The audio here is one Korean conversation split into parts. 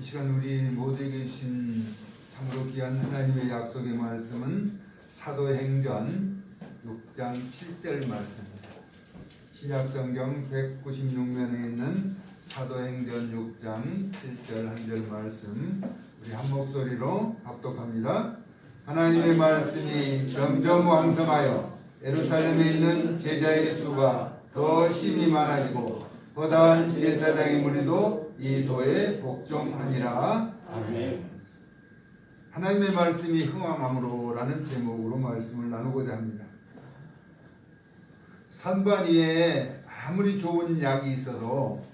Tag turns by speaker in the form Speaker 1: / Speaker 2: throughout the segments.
Speaker 1: 이 시간 우리 모두에게 주신 참으로 귀한 하나님의 약속의 말씀은 사도행전 6장 7절 말씀입니다. 신약성경 196면에 있는 사도행전 6장 7절 한 절 말씀 우리 한 목소리로 합독합니다. 하나님의 말씀이 점점 왕성하여 예루살렘에 있는 제자의 수가 더 심히 많아지고 거다한 제사장의 무리도 이 도에 복종하니라. 아멘. 하나님의 말씀이 흥왕함으로 라는 제목으로 말씀을 나누고자 합니다. 선반 위에 아무리 좋은 약이 있어도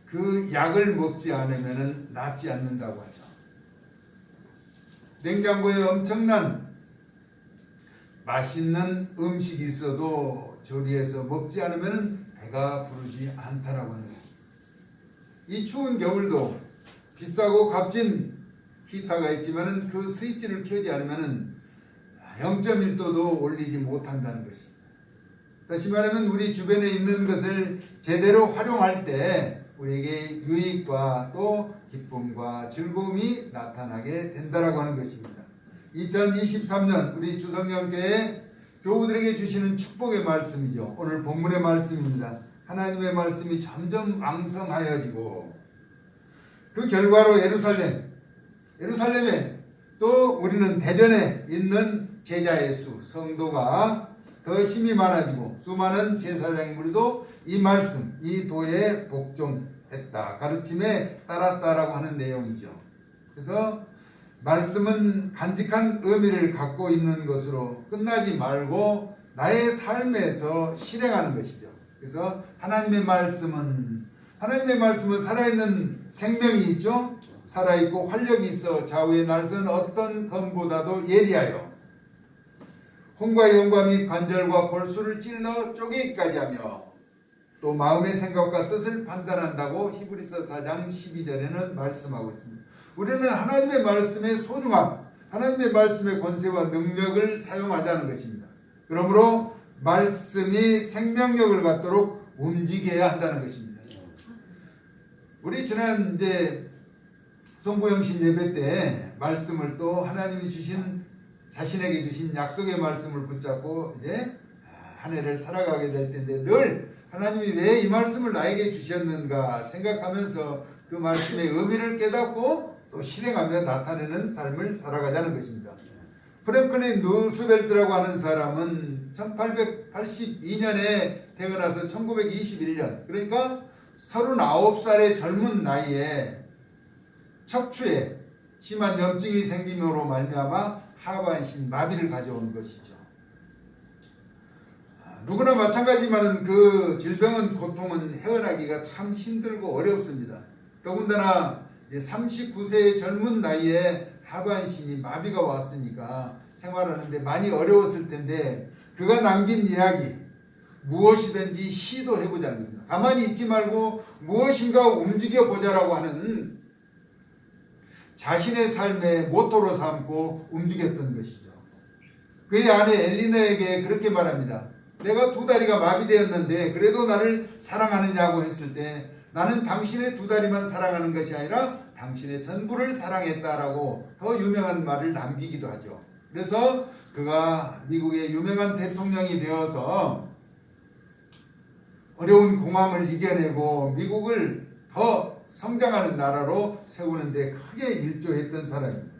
Speaker 1: 그 약을 먹지 않으면 낫지 않는다고 하죠. 냉장고에 엄청난 맛있는 음식이 있어도 조리해서 먹지 않으면 배가 부르지 않다라고 하는 것입니다. 이 추운 겨울도 비싸고 값진 히터가 있지만은 그 스위치를 켜지 않으면은 0.1도도 올리지 못한다는 것입니다. 다시 말하면 우리 주변에 있는 것을 제대로 활용할 때 우리에게 유익과 또 기쁨과 즐거움이 나타나게 된다라고 하는 것입니다. 2023년 우리 주성령교회 교우들에게 주시는 축복의 말씀이죠. 오늘 본문의 말씀입니다. 하나님의 말씀이 점점 왕성하여지고 그 결과로 예루살렘에 또 우리는 대전에 있는 제자의 수, 성도가 더 심히 많아지고 수많은 제사장의 무리도 이 말씀, 이 도에 복종했다. 가르침에 따랐다라고 하는 내용이죠. 그래서 말씀은 간직한 의미를 갖고 있는 것으로 끝나지 말고 나의 삶에서 실행하는 것이죠. 그래서 하나님의 말씀은 살아있는 생명이 있죠. 살아있고 활력이 있어 좌우의 날선 어떤 검보다도 예리하여 혼과 영과 및 관절과 골수를 찔러 쪼개기까지 하며 또 마음의 생각과 뜻을 판단한다고 히브리서 4장 12절에는 말씀하고 있습니다. 우리는 하나님의 말씀의 소중함, 하나님의 말씀의 권세와 능력을 사용하자는 것입니다. 그러므로 말씀이 생명력을 갖도록 움직여야 한다는 것입니다. 우리 지난 송구영신 예배 때 말씀을 또 하나님이 자신에게 주신 약속의 말씀을 붙잡고 이제 한 해를 살아가게 될 텐데 늘 하나님이 왜 이 말씀을 나에게 주셨는가 생각하면서 그 말씀의 의미를 깨닫고 또 실행하며 나타내는 삶을 살아가자는 것입니다. 프랭클린 루스벨트라고 하는 사람은 1882년에 태어나서 1921년 그러니까 39살의 젊은 나이에 척추에 심한 염증이 생김으로 말미암아 하반신 마비를 가져온 것이죠. 누구나 마찬가지지만 그 질병은 고통은 헤어나기가 참 힘들고 어렵습니다. 더군다나 39세의 젊은 나이에 하반신이 마비가 왔으니까 생활하는데 많이 어려웠을 텐데 그가 남긴 이야기 무엇이든지 시도해보자는 겁니다. 가만히 있지 말고 무엇인가 움직여보자라고 하는 자신의 삶의 모토로 삼고 움직였던 것이죠. 그의 아내 엘리너에게 그렇게 말합니다. 내가 두 다리가 마비되었는데 그래도 나를 사랑하느냐고 했을 때 나는 당신의 두 다리만 사랑하는 것이 아니라 당신의 전부를 사랑했다라고 더 유명한 말을 남기기도 하죠. 그래서 그가 미국의 유명한 대통령이 되어서 어려운 공황을 이겨내고 미국을 더 성장하는 나라로 세우는 데 크게 일조했던 사람입니다.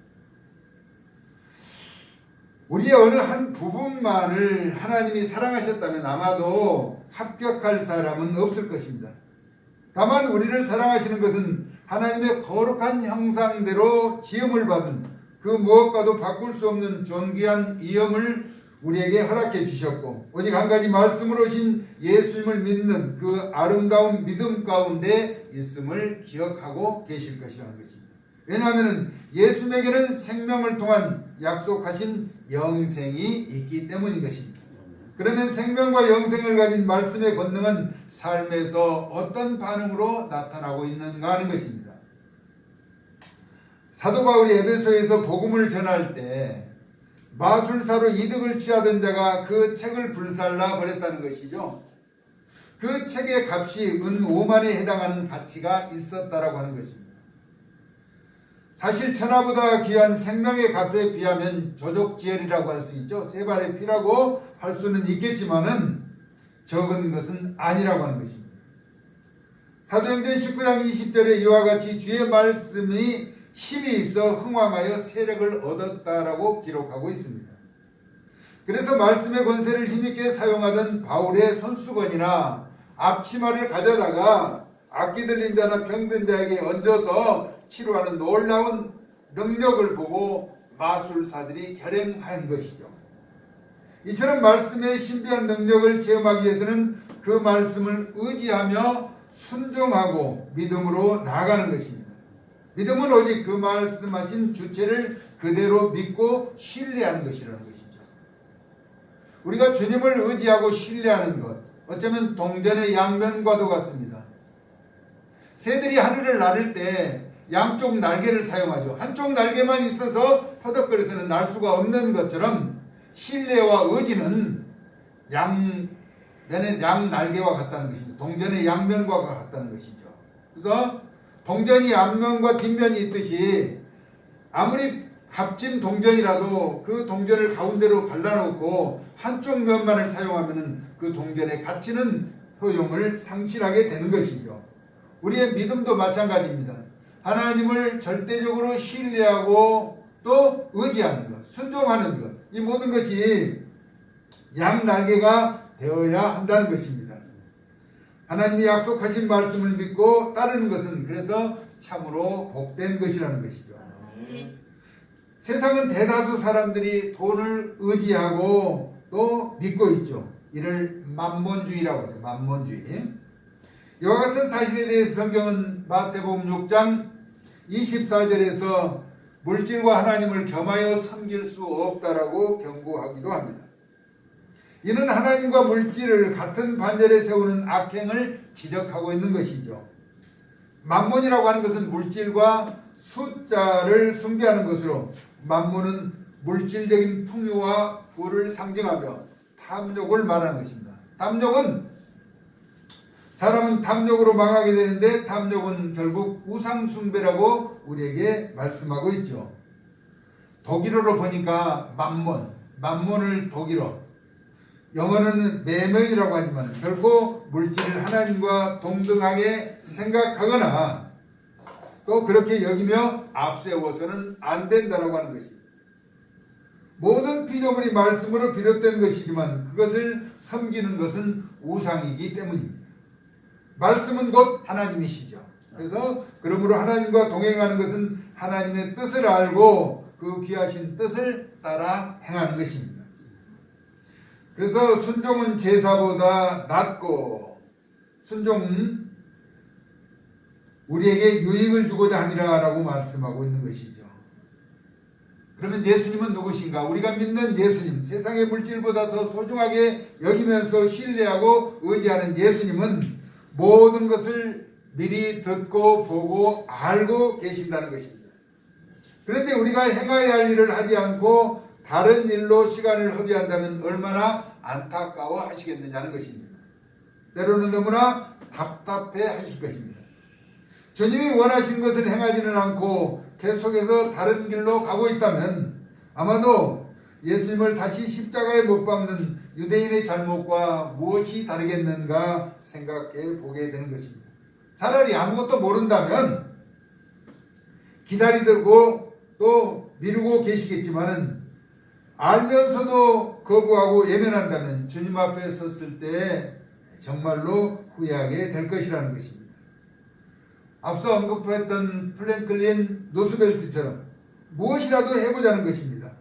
Speaker 1: 우리의 어느 한 부분만을 하나님이 사랑하셨다면 아마도 합격할 사람은 없을 것입니다. 다만 우리를 사랑하시는 것은 하나님의 거룩한 형상대로 지음을 받은 그 무엇과도 바꿀 수 없는 존귀한 이음을 우리에게 허락해 주셨고 오직 한 가지 말씀으로 오신 예수님을 믿는 그 아름다운 믿음 가운데 있음을 기억하고 계실 것이라는 것입니다. 왜냐하면 예수님에게는 생명을 통한 약속하신 영생이 있기 때문인 것입니다. 그러면 생명과 영생을 가진 말씀의 권능은 삶에서 어떤 반응으로 나타나고 있는가 하는 것입니다. 사도 바울이 에베소에서 복음을 전할 때 마술사로 이득을 취하던 자가 그 책을 불살라 버렸다는 것이죠. 그 책의 값이 은 5만에 해당하는 가치가 있었다라고 하는 것입니다. 사실 천하보다 귀한 생명의 값에 비하면 저족지혈이라고 할 수 있죠. 세 발의 피라고 할 수는 있겠지만은 적은 것은 아니라고 하는 것입니다. 사도행전 19장 20절에 이와 같이 주의 말씀이 힘이 있어 흥왕하여 세력을 얻었다라고 기록하고 있습니다. 그래서 말씀의 권세를 힘있게 사용하던 바울의 손수건이나 앞치마를 가져다가 악기 들린 자나 병든 자에게 얹어서 치료하는 놀라운 능력을 보고 마술사들이 결행한 것이죠. 이처럼 말씀의 신비한 능력을 체험하기 위해서는 그 말씀을 의지하며 순종하고 믿음으로 나아가는 것입니다. 믿음은 오직 그 말씀하신 주체를 그대로 믿고 신뢰하는 것이라는 것이죠. 우리가 주님을 의지하고 신뢰하는 것, 어쩌면 동전의 양면과도 같습니다. 새들이 하늘을 나를 때 양쪽 날개를 사용하죠. 한쪽 날개만 있어서 퍼덕거려서는 날 수가 없는 것처럼 신뢰와 의지는 양면의 양 날개와 같다는 것입니다. 동전의 양면과 같다는 것이죠. 그래서 동전이 앞면과 뒷면이 있듯이 아무리 값진 동전이라도 그 동전을 가운데로 갈라놓고 한쪽 면만을 사용하면 그 동전의 가치는 효용을 상실하게 되는 것이죠. 우리의 믿음도 마찬가지입니다. 하나님을 절대적으로 신뢰하고 또 의지하는 것, 순종하는 것, 이 모든 것이 양 날개가 되어야 한다는 것입니다. 하나님이 약속하신 말씀을 믿고 따르는 것은 그래서 참으로 복된 것이라는 것이죠. 세상은 대다수 사람들이 돈을 의지하고 또 믿고 있죠. 이를 만몬주의라고 하죠. 만몬주의. 이와 같은 사실에 대해서 성경은 마태복음 6장 24절에서 물질과 하나님을 겸하여 섬길 수 없다라고 경고하기도 합니다. 이는 하나님과 물질을 같은 반열에 세우는 악행을 지적하고 있는 것이죠. 만몬이라고 하는 것은 물질과 숫자를 숭배하는 것으로, 만몬은 물질적인 풍요와 부를 상징하며 탐욕을 말하는 것입니다. 사람은 탐욕으로 망하게 되는데 탐욕은 결국 우상숭배라고 우리에게 말씀하고 있죠. 독일어로 보니까 만몬을 독일어, 영어는 매명이라고 하지만 결코 물질을 하나님과 동등하게 생각하거나 또 그렇게 여기며 앞세워서는 안 된다라고 하는 것입니다. 모든 피조물이 말씀으로 비롯된 것이지만 그것을 섬기는 것은 우상이기 때문입니다. 말씀은 곧 하나님이시죠. 그래서 그러므로 하나님과 동행하는 것은 하나님의 뜻을 알고 그 귀하신 뜻을 따라 행하는 것입니다. 그래서 순종은 제사보다 낫고, 순종은 우리에게 유익을 주고자 하니라라고 말씀하고 있는 것이죠. 그러면 예수님은 누구신가? 우리가 믿는 예수님, 세상의 물질보다 더 소중하게 여기면서 신뢰하고 의지하는 예수님은 모든 것을 미리 듣고 보고 알고 계신다는 것입니다. 그런데 우리가 행해야 할 일을 하지 않고 다른 일로 시간을 허비한다면 얼마나 안타까워 하시겠느냐는 것입니다. 때로는 너무나 답답해 하실 것입니다. 주님이 원하신 것을 행하지는 않고 계속해서 다른 길로 가고 있다면 아마도 예수님을 다시 십자가에 못 박는 유대인의 잘못과 무엇이 다르겠는가 생각해 보게 되는 것입니다. 차라리 아무것도 모른다면 기다리고 또 미루고 계시겠지만은 알면서도 거부하고 예면한다면 주님 앞에 섰을 때 정말로 후회하게 될 것이라는 것입니다. 앞서 언급했던 프랭클린 루스벨트처럼 무엇이라도 해보자는 것입니다.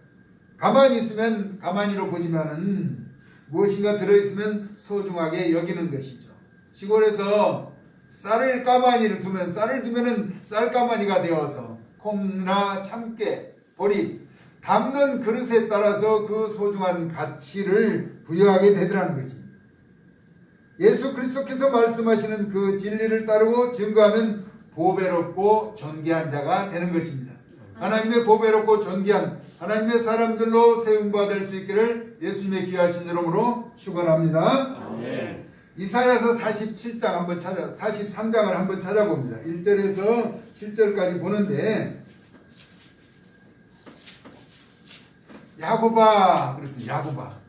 Speaker 1: 가만히 있으면 가만히로 보지만은 무엇인가 들어있으면 소중하게 여기는 것이죠. 시골에서 쌀을 가마니를 두면 쌀을 두면은 쌀가마니가 되어서 콩이나 참깨, 보리 담는 그릇에 따라서 그 소중한 가치를 부여하게 되더라는 것입니다. 예수 그리스도께서 말씀하시는 그 진리를 따르고 증거하면 보배롭고 존귀한 자가 되는 것입니다. 하나님의 보배롭고 존귀한 하나님의 사람들로 세움받을 수 있기를 예수님의 귀하신 이름으로 축원합니다. 아멘. 이사야서 43장을 한번 찾아봅니다. 1절에서 7절까지 보는데 야곱아, 그랬더니 야곱아,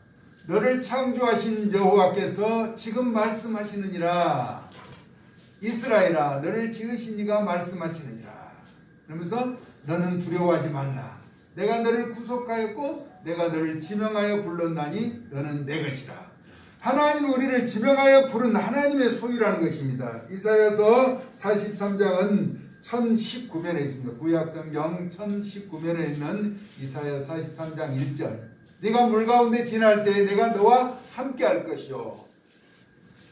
Speaker 1: 너를 창조하신 여호와께서 지금 말씀하시느니라. 이스라엘아, 너를 지으신 이가 말씀하시느니라. 그러면서 너는 두려워하지 말라. 내가 너를 구속하였고 내가 너를 지명하여 불렀나니 너는 내 것이라. 하나님이 우리를 지명하여 부른 하나님의 소유라는 것입니다. 이사야서 43장은 1019면에 있습니다. 구약성경 1019면에 있는 이사야 43장 1절. 네가 물 가운데 지날 때 내가 너와 함께 할 것이요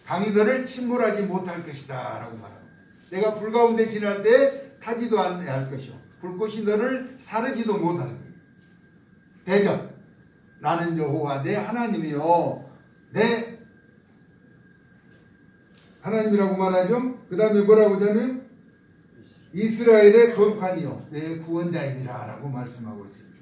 Speaker 1: 강이 너를 침몰하지 못할 것이다 라고 말합니다. 내가 불 가운데 지날 때 타지도 않을 것이요 불꽃이 너를 사르지도 못하니 대적 나는 여호와 내 하나님이요 내 하나님이라고 말하죠. 그 다음에 뭐라고 하냐면 이스라엘의 거룩한 이요 내 구원자입니다 라고 말씀하고 있습니다.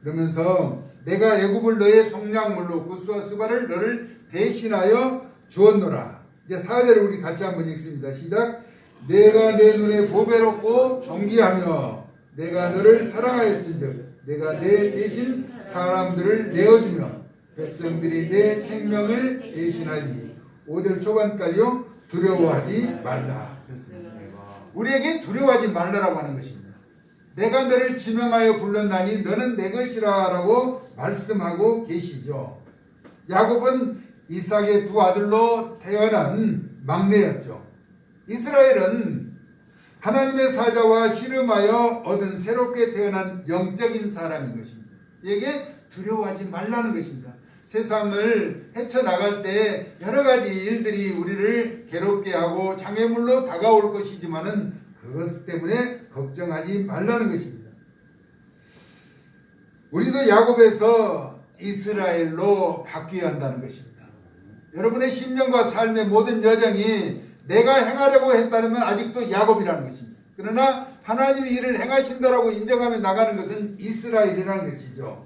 Speaker 1: 그러면서 내가 애굽을 너의 속량물로 구스와 스바를 너를 대신하여 주었노라. 이제 4절을 우리 같이 한번 읽습니다. 시작. 내가 내 눈에 보배롭고 존귀하며 내가 너를 사랑하였은즉 내가 내 대신 사람들을 내어주며 백성들이 내 생명을 대신하니 5절 초반까지요. 두려워하지 말라. 우리에게 두려워하지 말라라고 하는 것입니다. 내가 너를 지명하여 불렀나니 너는 내 것이라 라고 말씀하고 계시죠. 야곱은 이삭의 두 아들로 태어난 막내였죠. 이스라엘은 하나님의 사자와 씨름하여 얻은 새롭게 태어난 영적인 사람인 것입니다. 이게 두려워하지 말라는 것입니다. 세상을 헤쳐나갈 때 여러 가지 일들이 우리를 괴롭게 하고 장애물로 다가올 것이지만은 그것 때문에 걱정하지 말라는 것입니다. 우리도 야곱에서 이스라엘로 바뀌어야 한다는 것입니다. 여러분의 심령과 삶의 모든 여정이 내가 행하려고 했다면 아직도 야곱이라는 것입니다. 그러나 하나님이 이를 행하신다라고 인정하며 나가는 것은 이스라엘이라는 것이죠.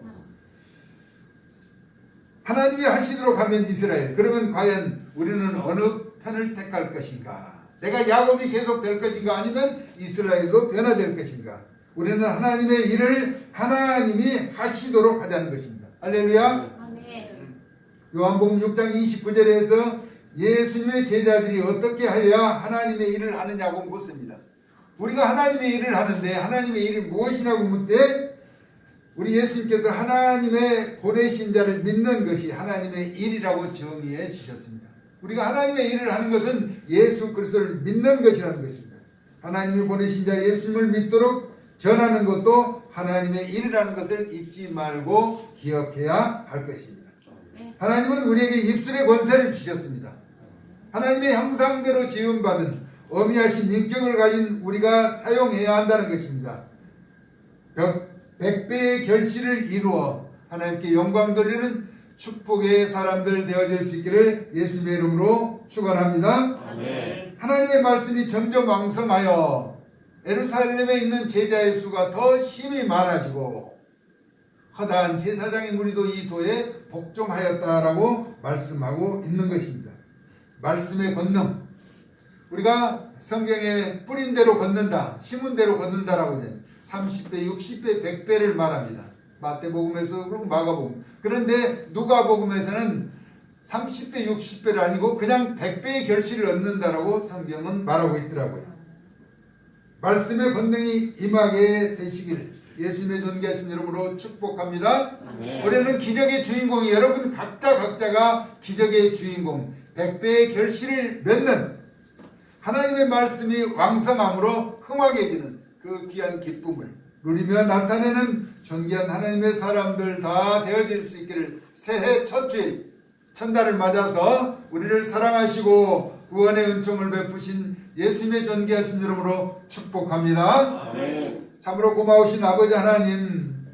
Speaker 1: 하나님이 하시도록 하면 이스라엘. 그러면 과연 우리는 어느 편을 택할 것인가? 내가 야곱이 계속 될 것인가? 아니면 이스라엘로 변화될 것인가? 우리는 하나님의 일을 하나님이 하시도록 하자는 것입니다. 할렐루야. 요한복음 6장 29절에서 예수님의 제자들이 어떻게 하여야 하나님의 일을 하느냐고 묻습니다. 우리가 하나님의 일을 하는데 하나님의 일이 무엇이냐고 묻되 우리 예수님께서 하나님의 보내신 자를 믿는 것이 하나님의 일이라고 정의해 주셨습니다. 우리가 하나님의 일을 하는 것은 예수 그리스도를 믿는 것이라는 것입니다. 하나님이 보내신 자 예수님을 믿도록 전하는 것도 하나님의 일이라는 것을 잊지 말고 기억해야 할 것입니다. 하나님은 우리에게 입술의 권세를 주셨습니다. 하나님의 형상대로 지음받은 어미하신 인격을 가진 우리가 사용해야 한다는 것입니다. 100배의 결실을 이루어 하나님께 영광 돌리는 축복의 사람들 되어질 수 있기를 예수님의 이름으로 축원합니다. 아멘. 하나님의 말씀이 점점 왕성하여 예루살렘에 있는 제자의 수가 더 심히 많아지고 허다한 제사장의 무리도 이 도에 복종하였다라고 말씀하고 있는 것입니다. 말씀의 권능. 우리가 성경에 뿌린 대로 걷는다, 심은 대로 걷는다라고 하면 30배, 60배, 100배를 말합니다. 마태복음에서 그리고 마가복음. 그런데 누가복음에서는 30배, 60배를 아니고 그냥 100배의 결실을 얻는다라고 성경은 말하고 있더라고요. 말씀의 권능이 임하게 되시길 예수님의 존귀하신 이름으로 축복합니다. 아멘. 올해는 기적의 주인공이 여러분 각자가 기적의 주인공 100배의 결실을 맺는 하나님의 말씀이 왕성함으로 흥하게해지는 그 귀한 기쁨을 누리며 나타내는 존귀한 하나님의 사람들 다 되어질 수 있기를 새해 첫 주일 첫날을 맞아서 우리를 사랑하시고 구원의 은총을 베푸신 예수님의 존귀하신 이름으로 축복합니다. 아멘. 참으로 고마우신 아버지 하나님,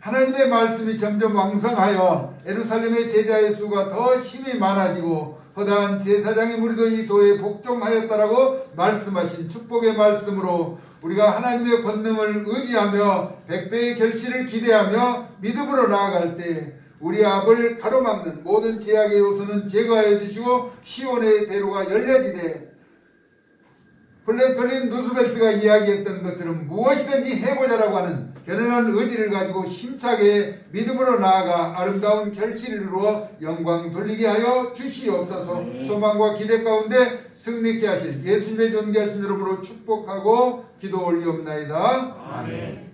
Speaker 1: 하나님의 말씀이 점점 왕성하여 예루살렘의 제자의 수가 더 심히 많아지고 허다한 제사장의 무리도 이 도에 복종하였다라고 말씀하신 축복의 말씀으로 우리가 하나님의 권능을 의지하며 100배의 결실을 기대하며 믿음으로 나아갈 때 우리 앞을 가로막는 모든 제약의 요소는 제거해 주시고 시온의 대로가 열려지되 플랭클린 루스벨트가 이야기했던 것처럼 무엇이든지 해보자라고 하는 결연한 의지를 가지고 힘차게 믿음으로 나아가 아름다운 결실을 이루어 영광 돌리게 하여 주시옵소서. 소망과 기대 가운데 승리케 하실 예수님의 존귀하신 이름으로 축복하고 기도 올리옵나이다. 아멘.